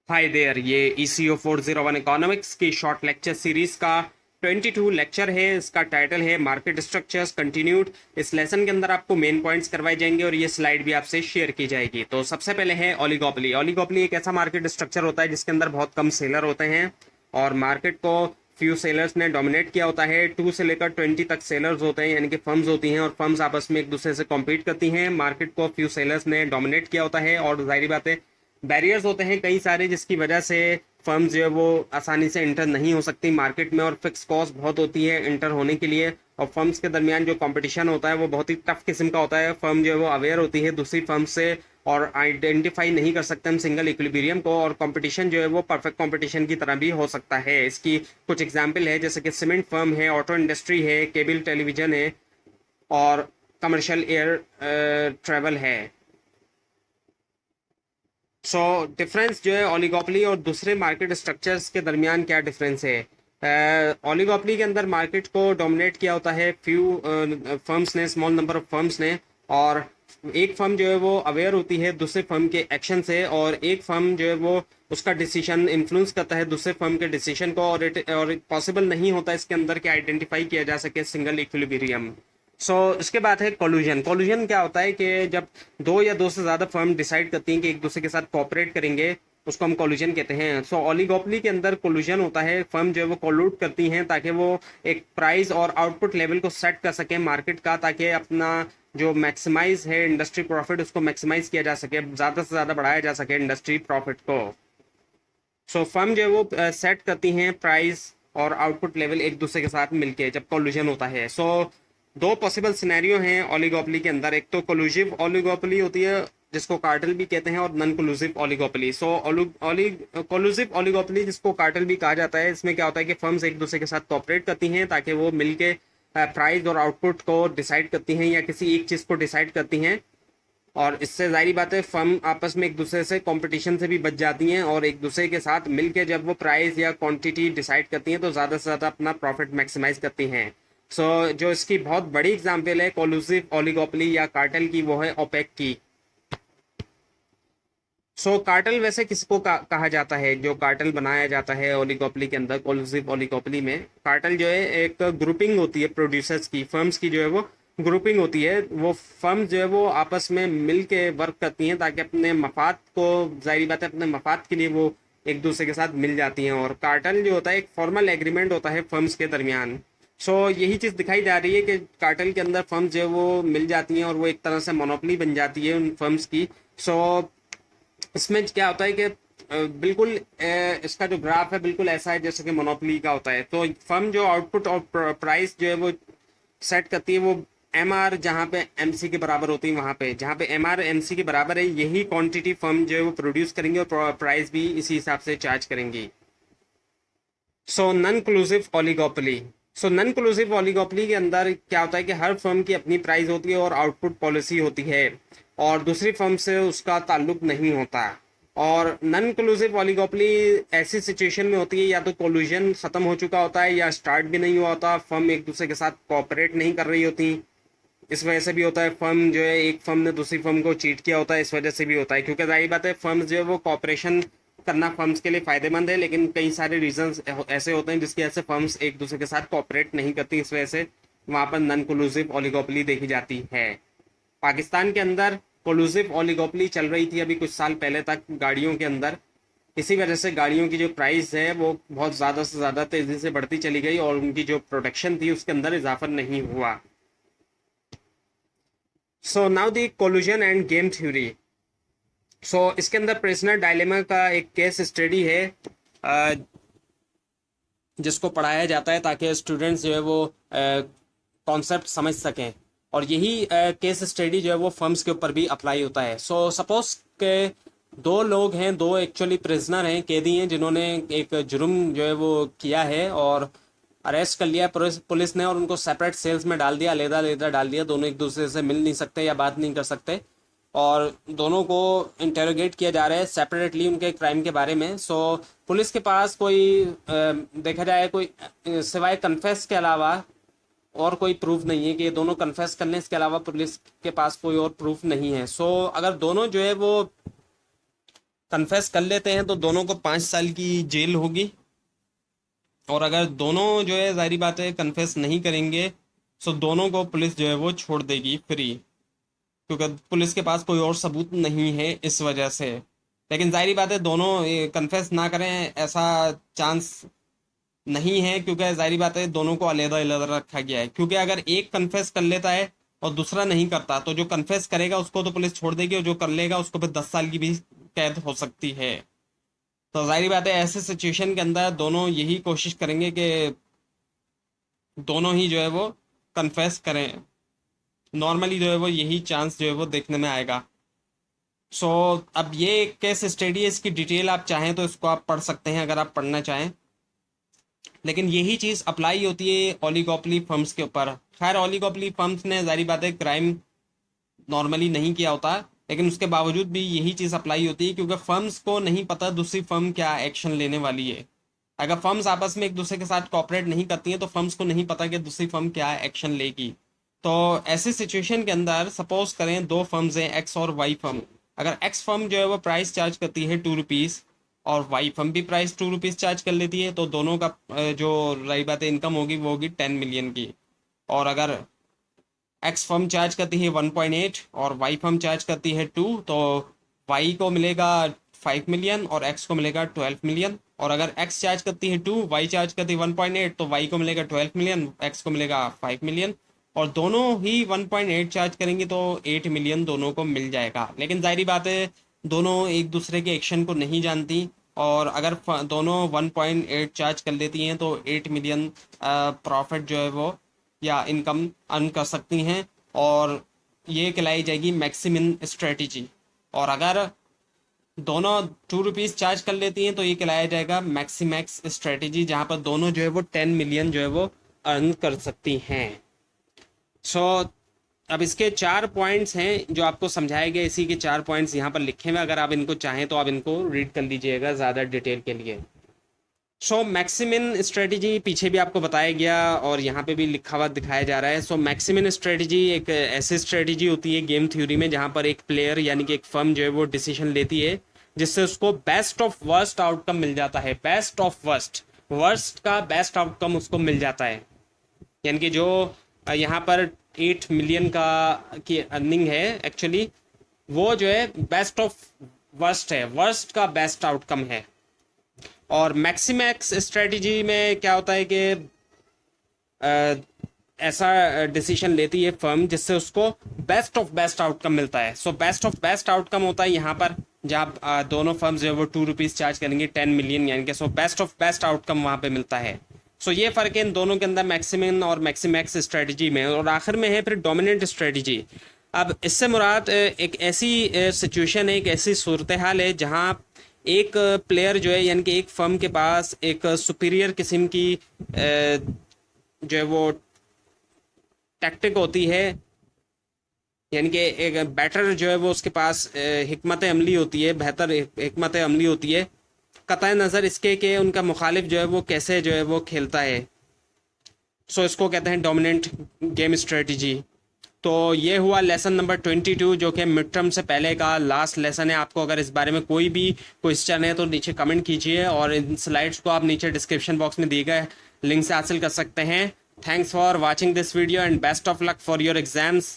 Hi there, ये ECO 401 economics की short lecture series का 22 लेक्चर है। इसका टाइटल है मार्केट स्ट्रक्चर्स कंटिन्यूड। इस लेसन के अंदर आपको मेन पॉइंट्स करवाए जाएंगे और ये स्लाइड भी आपसे शेयर की जाएगी। तो सबसे पहले है ओलिगोपोली। ओलिगोपोली एक ऐसा मार्केट स्ट्रक्चर होता है जिसके अंदर बहुत कम सेलर होते हैं और मार्केट को फ्यू सेलर्स ने डोमिनेट किया होता है। 2 से लेकर 20 तक सेलर्स होते हैं, यानी कि फर्म्स होती हैं और फर्म्स आपस में एक दूसरे से कॉम्पीट करती हैं। मार्केट को फ्यू सेलर्स ने डोमिनेट किया होता है और जाहिर बात है बैरियर्स होते हैं कई सारे, जिसकी वजह से फर्म्स जो है वो आसानी से इंटर नहीं हो सकती मार्केट में, और फिक्स कॉस्ट बहुत होती है इंटर होने के लिए। और फर्म्स के दरमियान जो कंपटीशन होता है वो बहुत ही टफ किस्म का होता है। फर्म जो है वो अवेयर होती है दूसरी फर्म से और आइडेंटिफाई नहीं कर सकते हम सिंगल इक्विलिब्रियम को, और कंपटीशन जो है वो परफेक्ट कंपटीशन की तरह भी हो सकता है। इसकी कुछ एग्जांपल है, जैसे कि सीमेंट फर्म है, ऑटो इंडस्ट्री है, केबल टेलीविजन है और कमर्शियल एयर ट्रेवल है। सो डिफरेंस जो है ओलिगोपोली और दूसरे मार्केट स्ट्रक्चर्स के दरमियान क्या डिफरेंस है। ओलिगोपोली के अंदर मार्केट को डोमिनेट किया होता है फ्यू फर्म्स ने, स्मॉल नंबर ऑफ फर्म्स ने, और एक फर्म जो है वो अवेयर होती है दूसरे फर्म के एक्शन से, और एक फर्म जो है वो उसका डिसीजन इन्फ्लुएंस करता है दूसरे फर्म के डिसीजन को, और पॉसिबल नहीं होता इसके अंदर कि आइडेंटिफाई किया जा सके सिंगल इक्विलिब्रियम। इसके बाद है कोलूजन। कोलूजन क्या होता है कि जब दो या दो से ज्यादा फर्म डिसाइड करती हैं कि एक दूसरे के साथ कोऑपरेट करेंगे, उसको हम कोलूजन कहते हैं। ओलिगोपोली के अंदर कोलूजन होता है, फर्म जो है वो कोलूड करती हैं ताकि वो एक प्राइस और आउटपुट लेवल को सेट कर सके मार्केट का, ताकि अपना जो मैक्सिमाइज है इंडस्ट्री प्रॉफिट उसको मैक्सिमाइज किया जा सके, ज्यादा से ज्यादा बढ़ाया जा सके इंडस्ट्री प्रॉफिट को। फर्म जो है वो सेट करती हैं प्राइस और आउटपुट लेवल एक दूसरे के साथ मिलके जब कोलूजन होता है। दो पॉसिबल सिनेरियो हैं ओलिगोपोली के अंदर। एक तो कोलूसिव ओलिगोपोली होती है जिसको कार्टेल भी कहते हैं, और नॉन कोलूसिव ओलिगोपोली। कोलूसिव ओलिगोपोली जिसको कार्टेल भी कहा जाता है, इसमें क्या होता है कि फर्म्स एक दूसरे के साथ कोऑपरेट करती हैं ताकि वो मिलके प्राइस और आउटपुट को डिसाइड करती हैं या किसी एक चीज को डिसाइड करती हैं, और इससे जाहिर बात है फर्म आपस में एक दूसरे से कंपटीशन से भी बच जाती हैं और एक दूसरे के साथ मिलके जब वो प्राइस या क्वांटिटी डिसाइड करती हैं तो ज़्यादा से ज़्यादा अपना प्रॉफिट मैक्सिमाइज करती हैं। जो इसकी बहुत बड़ी एग्जांपल है कोलूसिव ओलिगोपोली या कार्टेल की, वो है ओपेक की। कार्टेल वैसे किसको कहा जाता है? जो कार्टेल बनाया जाता है ओलिगोपोली के अंदर, कोलूसिव ओलिगोपोली में कार्टेल जो है एक ग्रुपिंग होती है प्रोड्यूसर्स की, फर्म्स की जो है वो ग्रुपिंग होती है। वो फर्म्स जो है वो आपस में मिल के वर्क करती हैं ताकि अपने मफाद को, जाहिर बात है अपने मफाद के लिए वो एक दूसरे के साथ मिल जाती हैं। और कार्टेल जो होता है एक फॉर्मल एग्रीमेंट होता है फर्म्स के दरमियान। यही चीज़ दिखाई जा रही है कि कार्टेल के अंदर फर्म्स जो है वो मिल जाती हैं और वो एक तरह से मोनोपोली बन जाती है उन फर्म्स की। इसमें क्या होता है कि बिल्कुल इसका जो ग्राफ है बिल्कुल ऐसा है जैसे कि मोनोपोली का होता है। तो फर्म जो आउटपुट और प्राइस जो है वो सेट करती है, वो एम आर जहाँ पे एम सी के बराबर होती है, वहाँ पे जहाँ पे एम आर एम सी के बराबर है, यही क्वांटिटी फर्म जो है वो प्रोड्यूस करेंगे और प्राइस भी इसी हिसाब से चार्ज करेंगी। Non collusive oligopoly. Non collusive oligopoly के अंदर क्या होता है कि हर फर्म की अपनी प्राइस होती है और आउटपुट पॉलिसी होती है और दूसरी फर्म से उसका ताल्लुक नहीं होता। और नॉन क्लूसिव ओलिगोपोली ऐसी सिचुएशन में होती है या तो कोलूजन खत्म हो चुका होता है या स्टार्ट भी नहीं हुआ होता, फर्म एक दूसरे के साथ कोऑपरेट नहीं कर रही होती। इस वजह से भी होता है, फर्म जो है एक फर्म ने दूसरी फर्म को चीट किया होता है, इस वजह से भी होता है। क्योंकि जाहिर बात है फर्म जो है वो कॉपरेशन करना फर्म्स के लिए फायदेमंद है, लेकिन कई सारे रीजंस ऐसे होते हैं जिसकी वजह से फर्म्स एक दूसरे के साथ कोऑपरेट नहीं करती, इस वजह से वहां पर नॉन कोलूसिव ओलिगोपोली देखी जाती है। पाकिस्तान के अंदर कोलूसिव ओलिगोपोली चल रही थी अभी कुछ साल पहले तक गाड़ियों के अंदर। इसी वजह से गाड़ियों की जो प्राइस है वो बहुत ज़्यादा से ज़्यादा तेज़ी से बढ़ती चली गई और उनकी जो प्रोडक्शन थी उसके अंदर इजाफा नहीं हुआ। Now the collusion and game theory. इसके अंदर प्रिजनर डायलेमा का एक केस स्टडी है जिसको पढ़ाया जाता है ताकि स्टूडेंट्स जो है वो कॉन्सेप्ट समझ सकें, और यही केस स्टडी जो है वो फर्म्स के ऊपर भी अप्लाई होता है। सपोज के दो लोग हैं, दो एक्चुअली प्रिजनर हैं, कैदी हैं, जिन्होंने एक जुर्म जो है वो किया है और अरेस्ट कर लिया पुलिस ने और उनको सेपरेट सेल्स में डाल दिया, अलग-अलग डाल दिया। दोनों एक दूसरे से मिल नहीं सकते या बात नहीं कर सकते और दोनों को इंटेरोगेट किया जा रहा है सेपरेटली उनके क्राइम के बारे में। पुलिस के पास कोई देखा जाए कोई सिवाय कन्फेस के अलावा और कोई प्रूफ नहीं है कि ये दोनों कन्फेस करने, इसके अलावा पुलिस के पास कोई और प्रूफ नहीं है। अगर दोनों जो है वो कन्फेस कर लेते हैं तो दोनों को 5 साल की जेल होगी, और अगर दोनों जो है जाहिर बात है कन्फेस नहीं करेंगे तो दोनों को पुलिस जो है वो छोड़ देगी फ्री, क्योंकि पुलिस के पास कोई और सबूत नहीं है इस वजह से। लेकिन जाहिर बात है दोनों कन्फेस ना करें ऐसा चांस नहीं है, क्योंकि जाहिर बात है दोनों को अलग अलग रखा गया है। क्योंकि अगर एक कन्फेस कर लेता है और दूसरा नहीं करता तो जो कन्फेस करेगा उसको तो पुलिस छोड़ देगी, और जो कर लेगा उसको फिर 10 साल की भी कैद हो सकती है। तो जाहिर बात है ऐसे सिचुएशन के अंदर दोनों यही कोशिश करेंगे कि दोनों ही जो है वो कन्फेस करें। नॉर्मली जो है वो यही चांस जो है वो देखने में आएगा। सो अब ये केस स्टडी है, इसकी डिटेल आप चाहें तो इसको आप पढ़ सकते हैं अगर आप पढ़ना चाहें। लेकिन यही चीज़ अप्लाई होती है ओलिगोपोली फर्म्स के ऊपर। खैर ओलिगोपोली फर्म्स ने जारी बात है क्राइम नॉर्मली नहीं किया होता, लेकिन उसके बावजूद भी यही चीज़ अप्लाई होती है, क्योंकि फर्म्स को नहीं पता दूसरी फर्म क्या एक्शन लेने वाली है। अगर फर्म्स आपस में एक दूसरे के साथ कॉपरेट नहीं करती हैं तो फर्म्स को नहीं पता कि दूसरी फर्म क्या एक्शन लेगी। तो ऐसी सिचुएशन के अंदर सपोज करें दो फर्म्स हैं, एक्स और वाई फर्म। अगर एक्स फर्म जो है वो प्राइस चार्ज करती है 2 रुपीज़ और वाई फर्म भी प्राइस 2 रुपीज़ चार्ज कर लेती है, तो दोनों का जो रही बात है इनकम होगी वो होगी 10 मिलियन की। और अगर एक्स फर्म चार्ज करती है 1.8 और वाई फर्म चार्ज करती है 2, तो वाई को मिलेगा 5 मिलियन और एक्स को मिलेगा 12 मिलियन। और अगर एक्स चार्ज करती है 2, वाई चार्ज करती है 1.8, तो वाई को मिलेगा 12 मिलियन, एक्स को मिलेगा 5 मिलियन। और दोनों ही 1.8 चार्ज करेंगे तो 8 मिलियन दोनों को मिल जाएगा। लेकिन जाहिर बात है दोनों एक दूसरे के एक्शन को नहीं जानती, और अगर दोनों 1.8 चार्ज कर लेती हैं तो 8 मिलियन प्रॉफिट जो है वो या इनकम अर्न कर सकती हैं, और ये कहलाई जाएगी मैक्सिमम स्ट्रेटजी। और अगर दोनों 2 रुपीज़ चार्ज कर लेती हैं तो ये कहलाया जाएगा मैक्सीमैक्स स्ट्रेटजी, जहाँ पर दोनों जो है वो 10 मिलियन जो है वो अर्न कर सकती हैं। सो अब इसके 4 पॉइंट्स हैं जो आपको समझाए गए, इसी के 4 पॉइंट्स यहाँ पर लिखे हुए। अगर आप इनको चाहें तो आप इनको रीड कर लीजिएगा ज़्यादा डिटेल के लिए। सो मैक्सिमम स्ट्रेटजी पीछे भी आपको बताया गया और यहाँ पे भी लिखा हुआ दिखाया जा रहा है। सो मैक्सिमम स्ट्रेटजी एक ऐसी स्ट्रेटजी होती है गेम थ्योरी में जहाँ पर एक प्लेयर यानी कि एक फर्म जो है वो डिसीजन लेती है जिससे उसको बेस्ट ऑफ वर्स्ट आउटकम मिल जाता है। बेस्ट ऑफ वर्स्ट, वर्स्ट का बेस्ट आउटकम उसको मिल जाता है। यानी कि जो यहाँ पर 8 मिलियन का की अर्निंग है एक्चुअली, वो जो है बेस्ट ऑफ वर्स्ट है, वर्स्ट का बेस्ट आउटकम है। और मैक्सीमैक्स स्ट्रेटजी में क्या होता है कि ऐसा डिसीजन लेती है फर्म जिससे उसको बेस्ट ऑफ बेस्ट आउटकम मिलता है। So best of best outcome होता है यहाँ पर जहाँ दोनों फर्म्स जो है वो 2 रुपीज़ चार्ज करेंगे 10 मिलियन, यानी कि so best of best outcome वहाँ पे मिलता है। सो ये फ़र्क है इन दोनों के अंदर मैक्सिमम और मैक्सीमैक्स स्ट्रेटजी में। और आखिर में है फिर डोमिनेंट स्ट्रेटजी। अब इससे मुराद एक ऐसी सिचुएशन है, एक ऐसी सूरत हाल है जहाँ एक प्लेयर जो है यानी कि एक फर्म के पास एक सुपीरियर किस्म की जो है वो टैक्टिक होती है, यानी कि एक बैटर जो है वो उसके पास हिकमत अमली होती है, बेहतर हिकमत अमली होती है, कतई नज़र इसके कि उनका मुखालिफ जो है वो कैसे जो है वो खेलता है। सो इसको कहते हैं डोमिनेंट गेम स्ट्रेटजी। तो ये हुआ लेसन नंबर 22 जो कि मिड टर्म से पहले का लास्ट लेसन है। आपको अगर इस बारे में कोई भी क्वेश्चन है तो नीचे कमेंट कीजिए, और इन स्लाइड्स को आप नीचे डिस्क्रिप्शन बॉक्स में दिए गए लिंक से हासिल कर सकते हैं। Thanks for watching this video and best of luck for your exams.